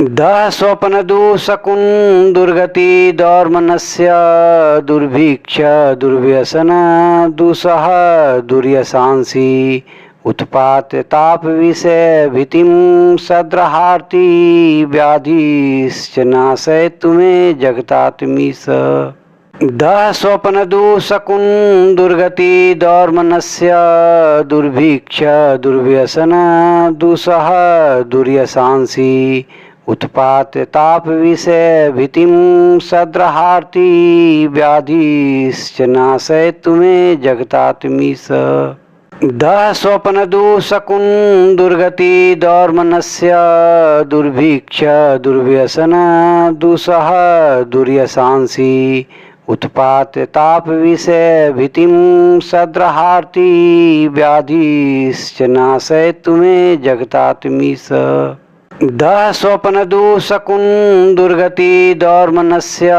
दः स्वप्नदूषकुं दुर्गति दौर्मनस्य दुर्भिक्ष दुर्व्यसन दुःसह दुर्यशांसि उत्पात्य ताप विषय भीतिं सद्रहार्ति व्याधिश्च नाशयितु मे जगतात्मीश। दः स्वप्नदूषकुं दुर्गति दौर्मनस्य दुर्भिक्ष दुर्व्यसन दुःसह दुर्यशांसि उत्पात्य ताप विषय भीतिं सद्रहार्ति व्याधिश्च नाशयितु मे जगतात्मीश। दः स्वप्नदूषकुं दुर्गति दौर्मनस्य दुर्भिक्ष दुर्व्यसन दुःसह दुर्यशांसि उत्पात्य ताप विषय भीतिं सद्रहार्ति व्याधिश्च नाशयितु मे जगतात्मीश। दः स्वप्नदूषकुं दुर्गति दौर्मनस्य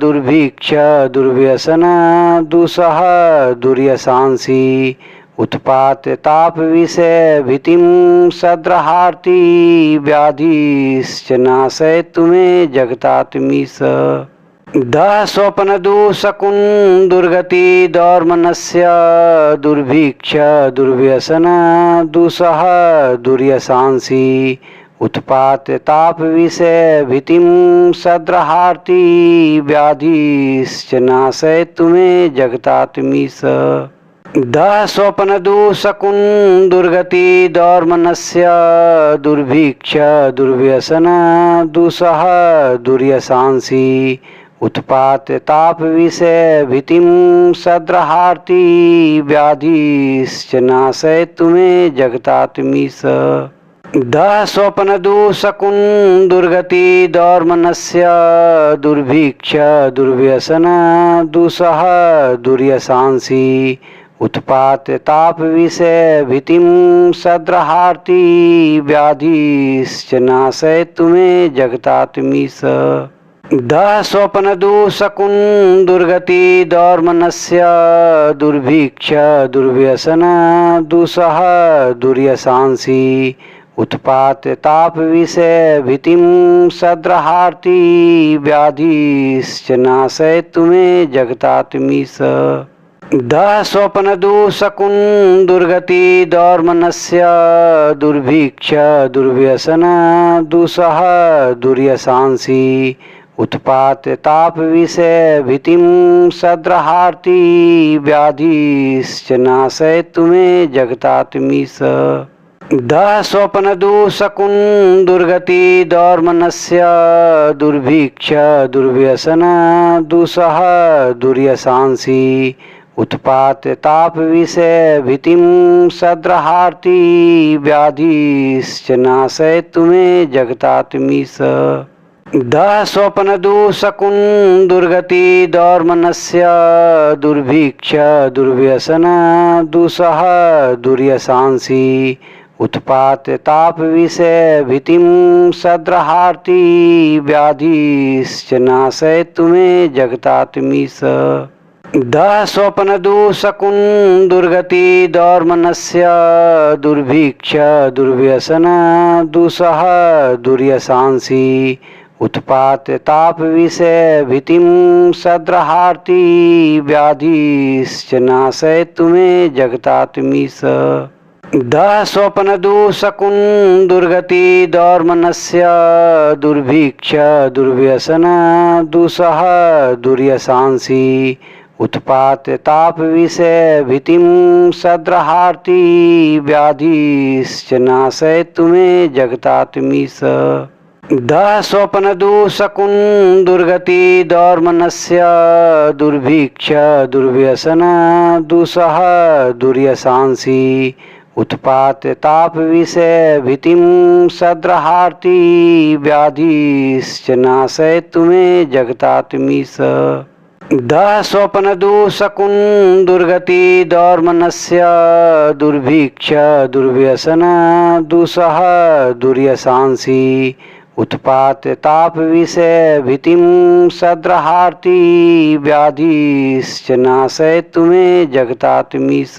दुर्भिक्ष दुर्व्यसन दुःसह दुर्यशांसि उत्पात्य ताप विषय भीतिं सद्रहार्ति व्याधिश्च नाशयितु मे जगतात्मीश। दः स्वप्नदूषकुं दुर्गति दौर्मनस्य दुर्भिक्ष दुर्व्यसन दुःसह दुर्यशांसि उत्पात्य ताप विषय भीतिं सद्रहार्ति व्याधिश्च नाशयितु मे जगतात्मीश। दः स्वप्नदूषकुं दुर्गति दौर्मनस्य दुर्भिक्ष दुर्व्यसन दुःसह दुर्यशांसि उत्पात्य ताप विषय भीतिं सद्रहार्ति व्याधिश्च नाशयितु मे जगतात्मीश। दः स्वप्नदूषकुं दुर्गति दौर्मनस्य दुर्भिक्ष दुर्व्यसन दुःसह दुर्यशांसि उत्पात्य ताप विषय भीतिं सद्रहार्ति व्याधिश्च नाशयितु मे जगतात्मीश। दः स्वप्नदूषकुं दुर्गति दौर्मनस्य दुर्भिक्ष दुर्व्यसन दुःसह दुर्यशांसि उत्पात्य ताप विषय भीतिं सद्रहार्ति व्याधिश्च नाशयितु मे जगतात्मीश। दः स्वप्नदूषकुं दुर्गति दौर्मनस्य दुर्भिक्ष दुर्व्यसन दुःसह दुर्यशांसि उत्पात्य ताप विषय भीतिं सद्रहार्ति व्याधिश्च नाशयितु मे जगतात्मीश। दः स्वप्नदूषकुं दुर्गति दौर्मनस्य दुर्भिक्ष दुर्व्यसन दुःसह दुर्यशांसि उत्पात्य ताप विषय भीतिं सद्रहार्ति व्याधिश्च नाशयितु मे जगतात्मीश। दः स्वप्नदूषकुं दुर्गति दौर्मनस्य दुर्भिक्ष दुर्व्यसन दुःसह दुर्यशांसि उत्पात्य ताप विषय भीतिं सद्रहार्ति व्याधिश्च नाशयितु मे जगतात्मीश। दः स्वप्नदूषकुं दुर्गति दौर्मनस्य दुर्भिक्ष दुर्व्यसन दुःसह दुर्यशांसि उत्पात्य ताप विषय भीतिं सद्रहार्ति व्याधिश्च नाशयितु मे जगतात्मीश। दः स्वप्नदूषकुं दुर्गति दौर्मनस्य दुर्भिक्ष दुर्व्यसन दुःसह दुर्यशांसि उत्पात्य ताप विषय भीतिं सद्रहार्ति व्याधिश्च नाशयितु मे जगतात्मीश। दः स्वप्नदूषकुं दुर्गति दौर्मनस्य दुर्भिक्ष दुर्व्यसन दुःसह दुर्यशांसि उत्पात्य ताप विषय भीतिं सद्रहार्ति व्याधिश्च नाशयितु मे जगतात्मीश। दः स्वप्नदूषकुं दुर्गति दौर्मनस्य दुर्भिक्ष दुर्व्यसन दुःसह दुर्यशांसि उत्पात्य ताप विषय भीतिं सद्रहार्ति व्याधिश्च नाशयितु मे जगतात्मीश।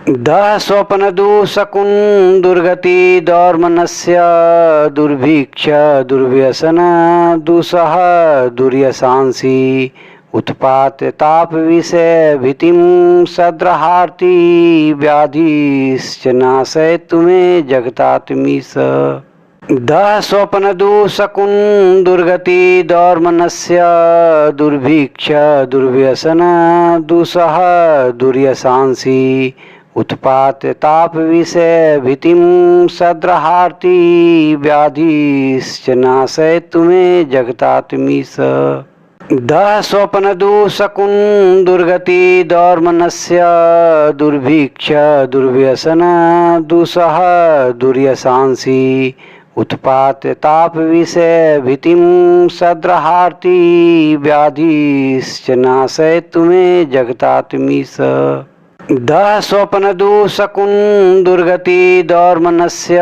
दः स्वप्नदूषकुन् दुर्गति दौर्मनस्य दुर्भिक्ष दुर्व्यसन दुसह दुर्यशांसी उत्पात ताप विषय भीतिम सद्रहार्ति व्याधिश्च नाशय तुम्हें जगतात्मीश। दः स्वप्नदूषकुन् दुर्गति दौर्मनस्य दुर्भिक्ष दुर्व्यसन दुसह दुर्यशांसी उत्पात ताप विषय भीतिम सद्रहार्ति व्याधिश्च नाशय तुम्हें जगतात्मीश। दः स्वप्नदूषकुन् दुर्गति दौर्मनस्य दुर्भिक्ष दुर्व्यसन दुसह दुर्यशांसी उत्पात ताप विषय भीतिम सद्रहार्ति व्याधिश्च नाशय तुम्हें जगतात्मीश। दः स्वप्नदूषकुन् दुर्गति दौर्मनस्य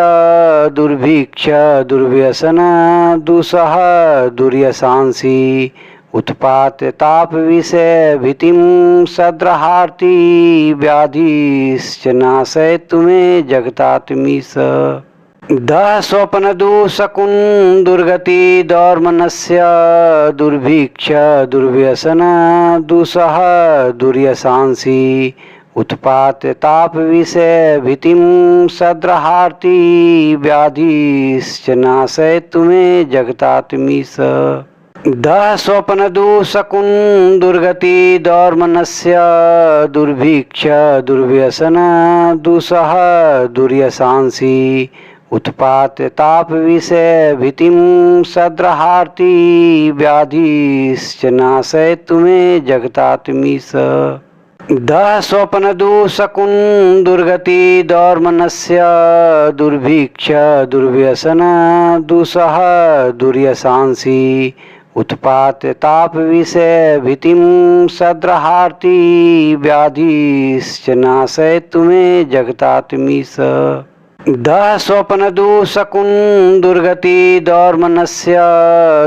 दुर्भिक्ष दुर्व्यसन दुसह दुर्यशांसी उत्पात ताप विषय भीतिम सद्रहार्ति व्याधिश्च नाशय तुम्हें जगतात्मीश। दः स्वप्नदूषकुन् दुर्गति दौर्मनस्य दुर्भिक्ष दुर्व्यसन दुसह दुर्यशांसी उत्पात ताप विषय भीतिम सद्रहार्ति व्याधिश्च नाशय तुम्हें जगतात्मीश। दः स्वप्नदूषकुन् दुर्गति दौर्मनस्य दुर्भिक्ष दुर्व्यसन दुसह दुर्यशांसी उत्पात ताप विषय भीतिम सद्रहार्ति व्याधिश्च नाशय तुम्हें जगतात्मीश। दः स्वप्नदूषकुन् दुर्गति दौर्मनस्य दुर्भिक्ष दुर्व्यसन दुसह दुर्यशांसी उत्पात ताप विषय भीतिम सद्रहार्ति व्याधिश्च नाशय तुम्हें जगतात्मीश। दः स्वप्नदूषकुन् दुर्गति दौर्मनस्य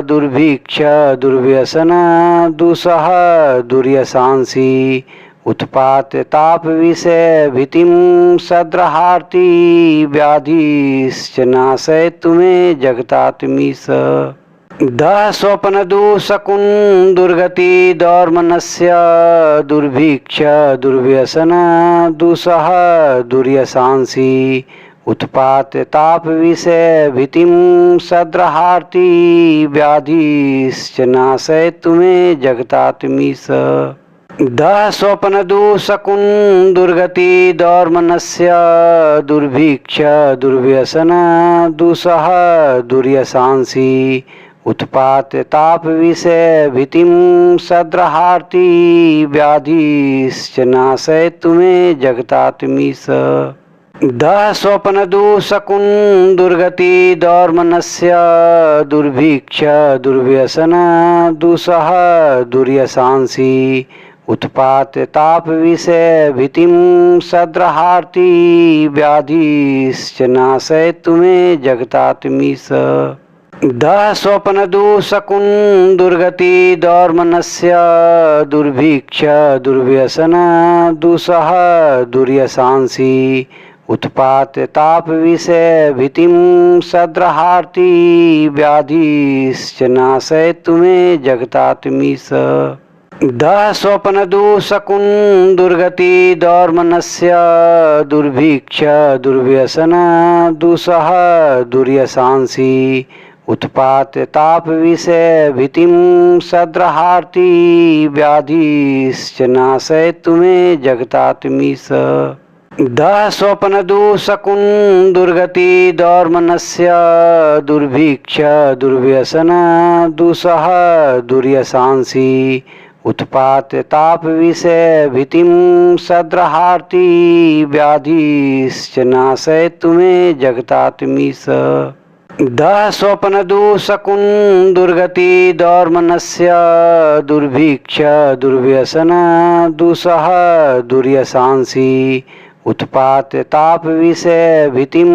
दुर्भिक्ष दुर्व्यसन दुसह दुर्यशांसी उत्पात ताप विषय भीतिम सद्रहार्ति व्याधिश्च नाशय तुम्हें जगतात्मीश। दः स्वप्नदूषकुन् दुर्गति दौर्मनस्य दुर्भिक्ष दुर्व्यसन दुसह दुर्यशांसी उत्पात ताप विषय भीतिम सद्रहार्ति व्याधिश्च नाशय तुम्हें जगतात्मीश। दः स्वप्नदूषकुन् दुर्गति दौर्मनस्य दुर्भिक्ष दुर्व्यसन दुसह दुर्यशांसी उत्पात ताप विषय भीतिम सद्रहार्ति व्याधिश्च नाशय तुम्हें जगतात्मीश। दः स्वप्नदूषकुन् दुर्गति दौर्मनस्य दुर्भिक्ष दुर्व्यसन दुसह दुर्यशांसी उत्पात ताप विषय भीतिम सद्रहार्ति व्याधिश्च नाशय तुम्हें जगतात्मीश। दः स्वप्नदूषकुन् दुर्गति दौर्मनस्य दुर्भिक्ष दुर्व्यसन दुसह दुर्यशांसी उत्पात ताप विषय भीतिम सद्रहार्ति व्याधिश्च नाशय तुम्हें जगतात्मीश। दः स्वप्नदूषकुन् दुर्गति दौर्मनस्य दुर्भिक्ष दुर्व्यसन दुसह दुर्यशांसी उत्पात ताप विषय भीतिम सद्रहार्ति व्याधिश्च नाशय तुम्हें जगतात्मीश। दः स्वप्नदूषकुन् दुर्गति दौर्मनस्य दुर्भिक्ष दुर्व्यसन दुसह दुर्यशांसी उत्पात ताप विषय भीतिम सद्रहार्ति व्याधिश्च नाशय तुम्हें जगतात्मीश। दः स्वप्नदूषकुन् दुर्गति दौर्मनस्य दुर्भिक्ष दुर्व्यसन दुसह दुर्यशांसी उत्पात ताप विषय भीतिम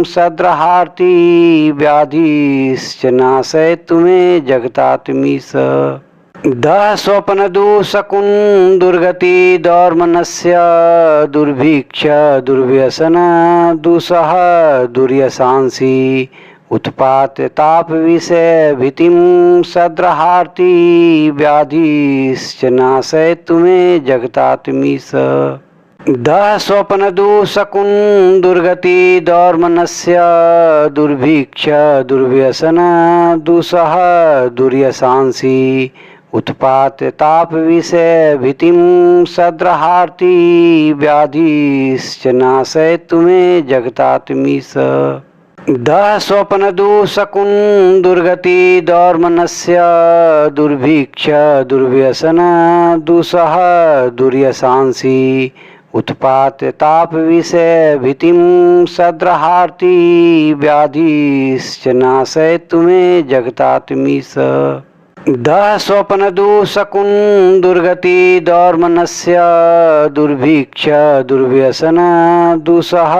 सद्रहार्ति व्याधिश्च नाशय तुम्हें जगतात्मीश। दः स्वप्नदुःसकुन् दुर्गति दौर्मनस्य दुर्भिक्ष दुर्व्यसन दुःसह दुर्यशांसि उत्पात्य ताप विषय भीतिं सद्रहार्ति व्याधिश्च नाशयितु मे जगतात्मीश। दः स्वप्नदुःसकुन् दुर्गति दौर्मनस्य दुर्भिक्ष दुर्व्यसन दुःसह दुर्यशांसि उत्पात्य ताप विषय भीतिं सद्रहार्ति व्याधिश्च नाशयितु मे जगतात्मीश। दः स्वप्नदुःसकुन् दुर्गति दौर्मनस्य दुर्भिक्ष दुर्व्यसन दुःसह दुर्यशांसि उत्पात्य ताप विषय भीतिं सद्रहार्ति व्याधिश्च नाशयितु मे जगतात्मीश। दः स्वप्नदुःसकुन् दुर्गति दौर्मनस्य दुर्भिक्ष दुर्व्यसन दुःसह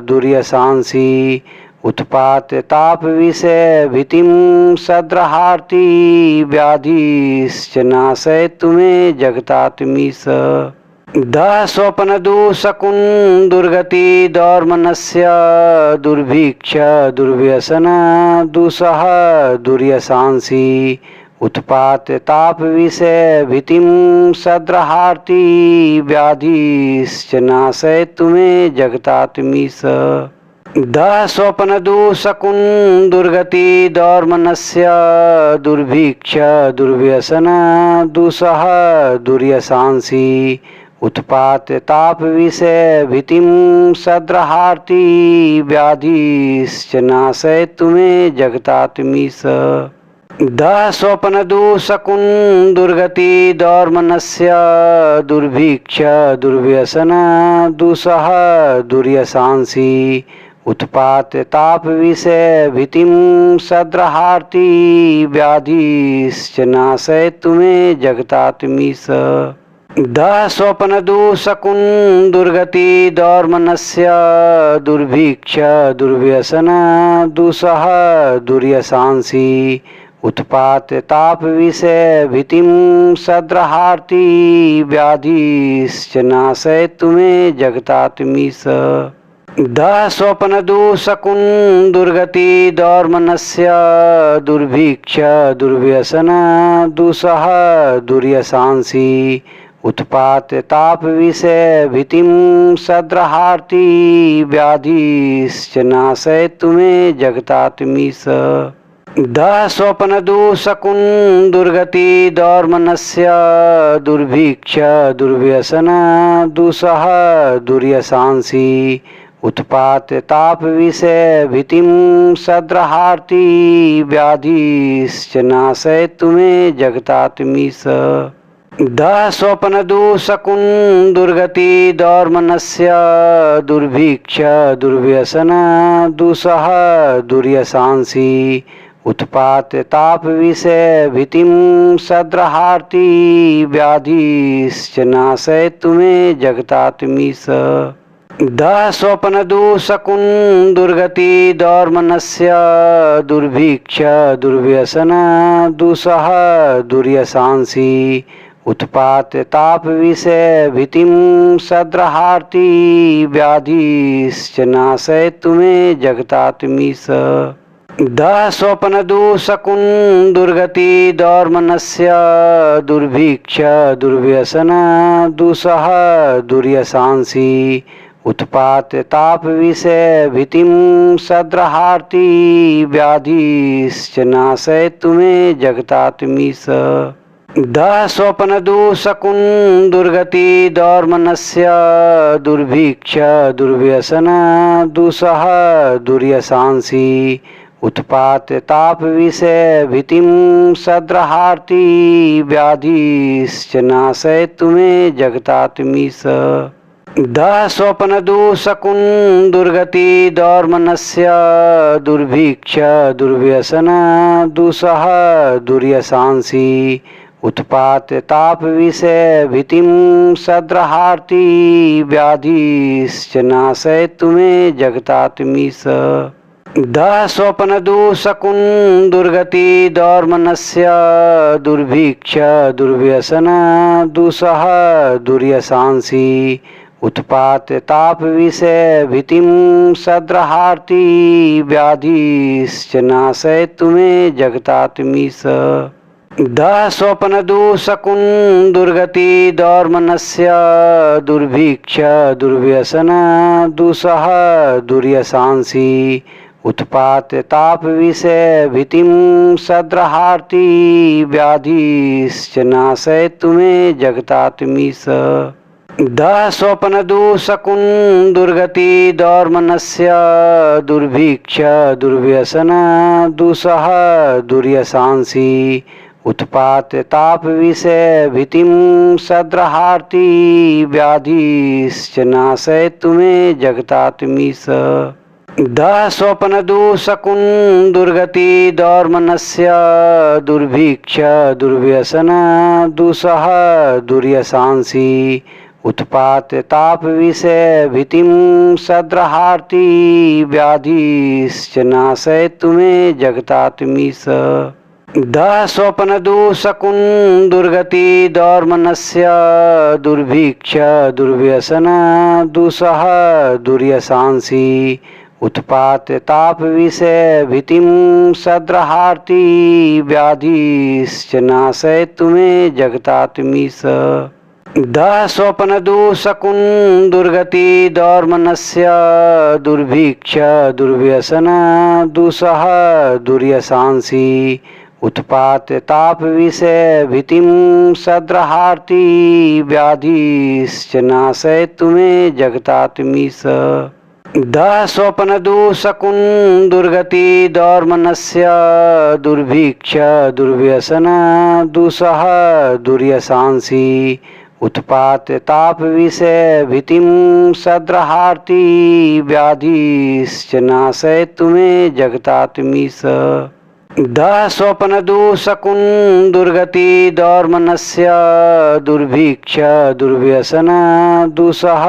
दुर्यशांसि उत्पात्य ताप विषय भीतिं सद्रहार्ति व्याधिश्च नाशयितु मे जगतात्मीश। दः स्वप्नदुःसकुन् दुर्गति दौर्मनस्य दुर्भिक्ष दुर्व्यसन दुःसह दुर्यशांसि उत्पात्य ताप विषय भीतिं सद्रहार्ति व्याधिश्च नाशयितु मे जगतात्मीश। दः स्वप्नदुःसकुन् दुर्गति दौर्मनस्य दुर्भिक्ष दुर्व्यसन दुःसह दुर्यशांसि उत्पात्य ताप विषय भीतिं सद्रहार्ति व्याधिश्च नाशयितु मे जगतात्मीश। दः स्वप्नदुःसकुन् दुर्गति दौर्मनस्य दुर्भिक्ष दुर्व्यसन दुःसह दुर्यशांसि उत्पात्य ताप विषय भीतिं सद्रहार्ति व्याधिश्च नाशयितु मे जगतात्मीश। दः स्वप्नदुःसकुन् दुर्गति दौर्मनस्य दुर्भिक्ष दुर्व्यसन दुःसह दुर्यशांसि उत्पात्य ताप विषय भीतिं सद्रहार्ति व्याधिश्च नाशयितु मे जगतात्मीश। दः स्वप्नदुःसकुन् दुर्गति दौर्मनस्य दुर्भिक्ष दुर्व्यसन दुःसह दुर्यशांसि उत्पात्य ताप विषय भीतिं सद्रहार्ति व्याधिश्च नाशयितु मे जगतात्मीश। दः स्वप्नदुःसकुन् दुर्गति दौर्मनस्य दुर्भिक्ष दुर्व्यसन दुःसह दुर्यशांसि उत्पात्य ताप विषय भीतिं सद्रहार्ति व्याधिश्च नाशयितु मे जगतात्मीश। दः स्वप्नदुःसकुन् दुर्गति दौर्मनस्य दुर्भिक्ष दुर्व्यसन दुःसह दुर्यशांसि उत्पात्य ताप विषय भीतिं सद्रहार्ति व्याधिश्च नाशयितु मे जगतात्मीश। दः स्वप्नदुःसकुन् दुर्गति दौर्मनस्य दुर्भिक्ष दुर्व्यसन दुःसह दुर्यशांसि उत्पात्य ताप विषय भीतिं सद्रहार्ति व्याधिश्च नाशयितु मे जगतात्मीश। दः स्वप्नदुःसकुन् दुर्गति दौर्मनस्य दुर्भिक्ष दुर्व्यसन दुःसह दुर्यशांसि उत्पात्य ताप विषय भीतिं सद्रहार्ति व्याधिश्च नाशयितु मे जगतात्मीश। दः स्वप्नदुःसकुन् दुर्गति दौर्मनस्य दुर्भिक्ष दुर्व्यसन दुःसह दुर्यशांसि उत्पात्य ताप विषय भीतिं सद्रहार्ति व्याधिश्च नाशयितु मे जगतात्मीश। दः स्वप्नदुःसकुन् दुर्गति दौर्मनस्य दुर्भिक्ष दुर्व्यसन दुःसह दुर्यशांसि उत्पात्य ताप विषय भीतिं सद्रहार्ति व्याधिश्च नाशयितु मे जगतात्मीश। दः स्वप्नदुःसकुन् दुर्गति दौर्मनस्य दुर्भिक्ष दुर्व्यसन दुःसह दुर्यशांसि उत्पात्य ताप विषय भीतिं सद्रहार्ति व्याधिश्च नाशयितु मे जगतात्मीश। दः स्वप्नदुःसकुन् दुर्गति दौर्मनस्य दुर्भिक्ष दुर्व्यसन दुःसह दुर्यशांसि उत्पात्य ताप विषय भीतिं सद्रहार्ति व्याधिश्च नाशयितु मे जगतात्मीश। दः स्वप्नदुःसकुन् दुर्गति दौर्मनस्य दुर्भिक्ष दुर्व्यसन दुःसह दुर्यशांसि उत्पात्य ताप विषय भीतिं सद्रहार्ति व्याधिश्च नाशयितु मे जगतात्मीश। दः स्वप्नदुःसकुन् दुर्गति दौर्मनस्य दुर्भिक्ष दुर्व्यसन दुःसह दुर्यशांसि उत्पात्य ताप विषय भीतिं सद्रहार्ति व्याधिश्च नाशयितु मे जगतात्मीश। दः स्वप्नदुःसकुन् दुर्गति दौर्मनस्य दुर्भिक्ष दुर्व्यसन दुःसह दुर्यशांसि उत्पात्य ताप विषय भीतिं सद्रहार्ति व्याधिश्च नाशयितु मे जगतात्मीश। दः स्वप्नदुःसकुन् दुर्गति दौर्मनस्य दुर्भिक्ष दुर्व्यसन दुःसह दुर्यशांसि उत्पात्य ताप विषय भीतिं सद्रहार्ति व्याधिश्च नाशयितु मे जगतात्मीश। दः स्वप्नदुःसकुन् दुर्गति दौर्मनस्य दुर्भिक्ष दुर्व्यसन दुःसह दुर्यशांसि उत्पात्य ताप विषय भीतिं सद्रहार्ति व्याधिश्च नाशयितु मे जगतात्मीश। दः स्वप्नदुःसकुन् दुर्गति दौर्मनस्य दुर्भिक्ष दुर्व्यसन दुःसह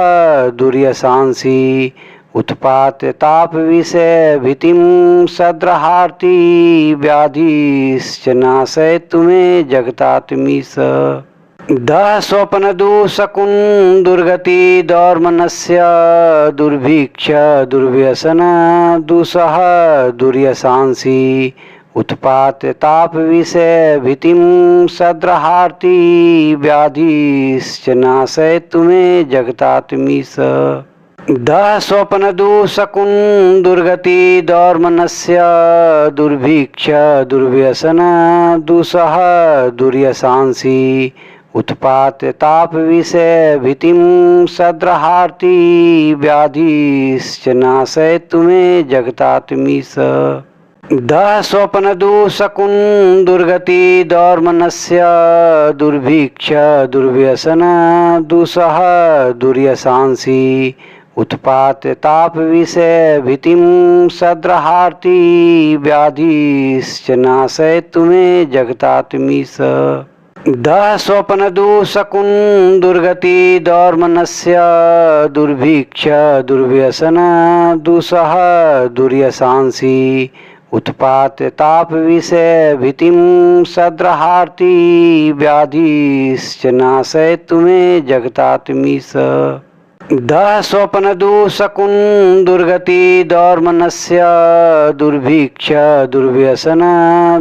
दुर्यशांसि उत्पात्य ताप विषय भीतिं सद्रहार्ति व्याधिश्च नाशयितु मे जगतात्मीश। दः स्वप्नदुःसकुन् दुर्गति दौर्मनस्य दुर्भिक्ष दुर्व्यसन दुःसह दुर्यशांसि उत्पात्य ताप विषय भीतिं सद्रहार्ति व्याधिश्च नाशयितु मे जगतात्मीश। दः स्वप्नदुःसकुन् दुर्गति दौर्मनस्य दुर्भिक्ष दुर्व्यसन दुःसह दुर्यशांसि उत्पात्य ताप विषय भीतिं सद्रहार्ति व्याधिश्च नाशयितु मे जगतात्मीश। दः स्वप्नदुःसकुन् दुर्गति दौर्मनस्य दुर्भिक्ष दुर्व्यसन दुःसह दुर्यशांसि उत्पात्य ताप विषय भीतिं सद्रहार्ति व्याधिश्च नाशयितु मे जगतात्मीश। दः स्वप्नदुःसकुन् दुर्गति दौर्मनस्य दुर्भिक्ष दुर्व्यसन दुःसह दुर्यशांसि उत्पात्य ताप विषय भीतिं सद्रहार्ति व्याधिश्च नाशयितु मे जगतात्मीश। दः स्वप्नदुःसकुन् दुर्गति दौर्मनस्य दुर्भिक्ष दुर्व्यसन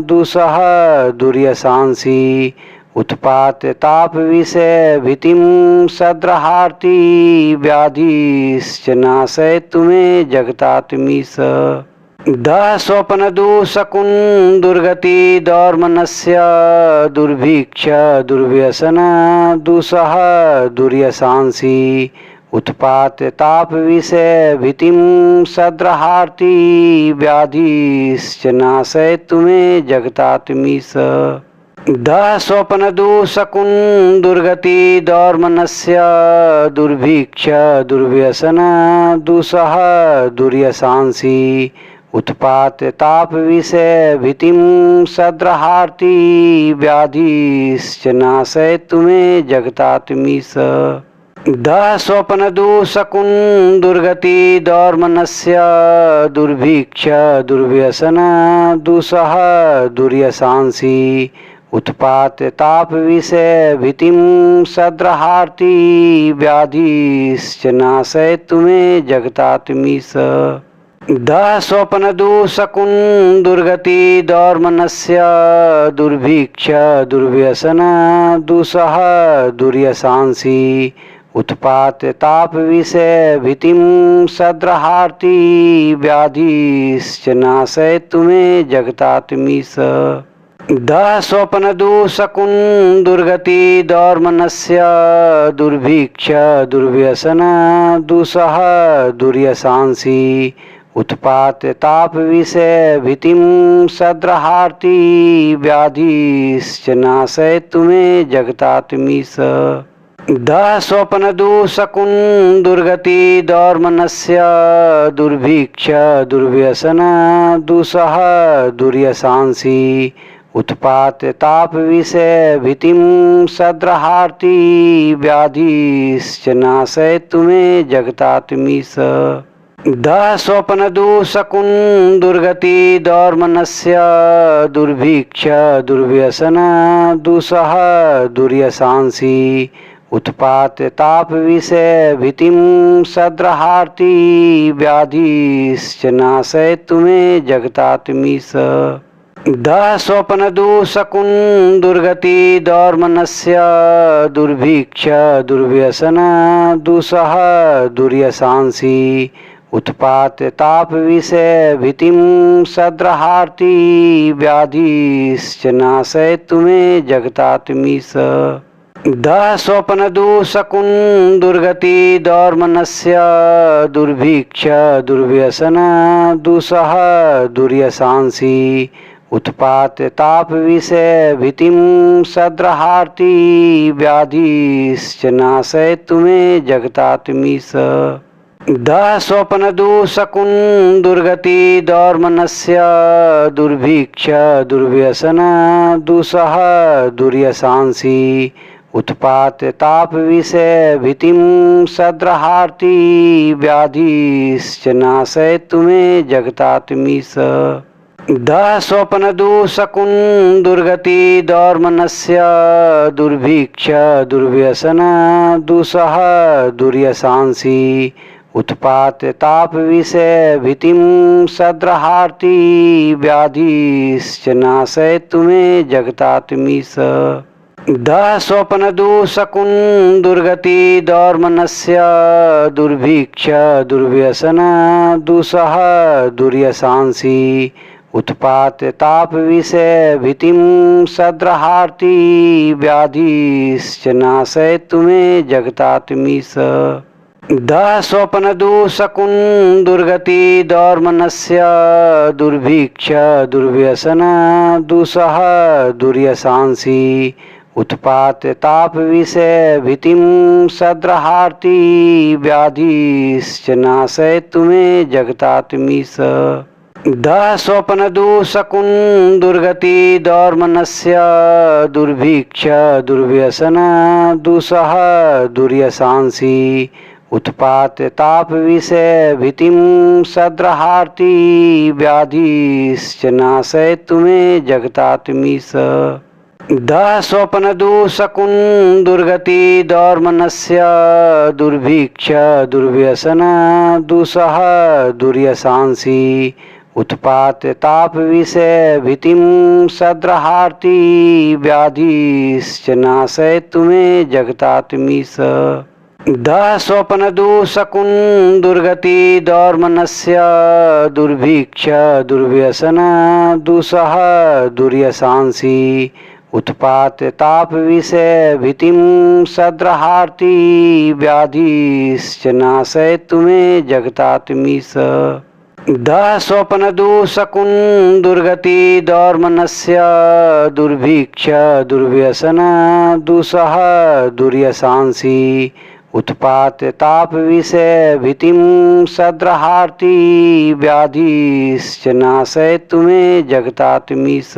दुःसह दुर्यशांसि उत्पात्य ताप विषय भीतिं सद्रहार्ति व्याधिश्च नाशयितु मे जगतात्मीश। दः स्वप्नदुःसकुन् दुर्गति दौर्मनस्य दुर्भिक्ष दुर्व्यसन दुःसह दुर्यशांसि उत्पात्य ताप विषय भीतिं सद्रहार्ति व्याधिश्च नाशयितु मे जगतात्मीश। दः स्वप्नदुःसकुन् दुर्गति दौर्मनस्य दुर्भिक्ष दुर्व्यसन दुःसह दुर्यशांसि उत्पात्य ताप विषय भीतिं सद्रहार्ति व्याधिश्च नाशयितु मे जगतात्मीश। दः स्वप्नदूषकुं दुर्गति दौर्मनस्य दुर्भिक्ष दुर्व्यसन दुःसह दुर्यशांसि उत्पात्य ताप विषय भीतिं सद्रहार्ति व्याधिश्च नाशयितु मे जगतात्मीश दः स्वप्नदूषकुं दुर्गति दौर्मनस्य दुर्भिक्ष दुर्व्यसन दुःसह दुर्यशांसि उत्पात्य ताप विषय भीतिं सद्रहार्ति व्याधिश्च नाशयितु मे जगतात्मीश दः स्वप्नदूषकुं दुर्गति दौर्मनस्य दुर्भिक्ष दुर्व्यसन दुःसह दुर्यशांसि उत्पात्य ताप विषय भीतिं सद्रहार्ति व्याधिश्च नाशयितु मे जगतात्मीश दः स्वप्नदूषकुं दुर्गति दौर्मनस्य दुर्भिक्ष दुर्व्यसन दुःसह दुर्यशांसि उत्पात्य ताप विषय भीतिं सद्रहार्ति व्याधिश्च नाशयितु मे जगतात्मीश दः स्वप्नदूषकुं दुर्गति दौर्मनस्य दुर्भिक्ष दुर्व्यसन दुःसह दुर्यशांसि उत्पात्य ताप विषय भीतिं सद्रहार्ति व्याधिश्च नाशयितु मे जगतात्मीश दः स्वप्नदूषकुं दुर्गति दौर्मनस्य दुर्भिक्ष दुर्व्यसन दुःसह दुर्यशांसि उत्पात्य ताप विषय भीतिं सद्रहार्ति व्याधिश्च नाशयितु मे जगतात्मीश दः स्वप्नदूषकुं दुर्गति दौर्मनस्य दुर्भिक्ष दुर्व्यसन दुःसह दुर्यशांसि उत्पात्य ताप विषय भीतिं सद्रहार्ति व्याधिश्च नाशयितु मे जगतात्मीश दः स्वप्नदूषकुं दुर्गति दौर्मनस्य दुर्भिक्ष दुर्व्यसन दुःसह दुर्यशांसि उत्पात्य ताप विषय भीतिं सद्रहार्ति व्याधिश्च नाशयितु मे जगतात्मीश दः स्वप्नदूषकुं दुर्गति दौर्मनस्य दुर्भिक्ष दुर्व्यसन दुःसह दुर्यशांसि उत्पात्य ताप विषय भीतिं सद्रहार्ति व्याधिश्च नाशयितु मे जगतात्मीश दः स्वप्नदूषकुं दुर्गति दौर्मनस्य दुर्भिक्ष दुर्व्यसन दुःसह दुर्यशांसि उत्पात्य ताप विषय भीतिं सद्रहार्ति व्याधिश्च नाशयितु मे जगतात्मीश दः स्वप्नदूषकुं दुर्गति दौर्मनस्य दुर्भिक्ष दुर्व्यसन दुःसह दुर्यशांसि उत्पात्य ताप विषय भीतिं सद्रहार्ति व्याधिश्च नाशयितु मे जगतात्मीश दः स्वप्नदूषकुं दुर्गति दौर्मनस्य दुर्भिक्ष दुर्व्यसन दुःसह दुर्यशांसि उत्पात्य ताप विषय भीतिं सद्रहार्ति व्याधिश्च नाशयितु मे जगतात्मीश दः स्वप्नदूषकुं दुर्गति दौर्मनस्य दुर्भिक्ष दुर्व्यसन दुःसह दुर्यशांसि उत्पात्य ताप विषय भीतिं सद्रहार्ति व्याधिश्च नाशयितु मे जगतात्मीश दः स्वप्नदूषकुं दुर्गति दौर्मनस्य दुर्भिक्ष दुर्व्यसन दुःसह दुर्यशांसि उत्पात्य ताप विषय भीतिं सद्रहार्ति व्याधिश्च नाशयितु मे जगतात्मीश दः स्वप्नदूषकुं दुर्गति दौर्मनस्य दुर्भिक्ष दुर्व्यसन दुःसह दुर्यशांसि उत्पात्य ताप विषय भीतिं सद्रहार्ति व्याधिश्च नाशयितु मे जगतात्मीश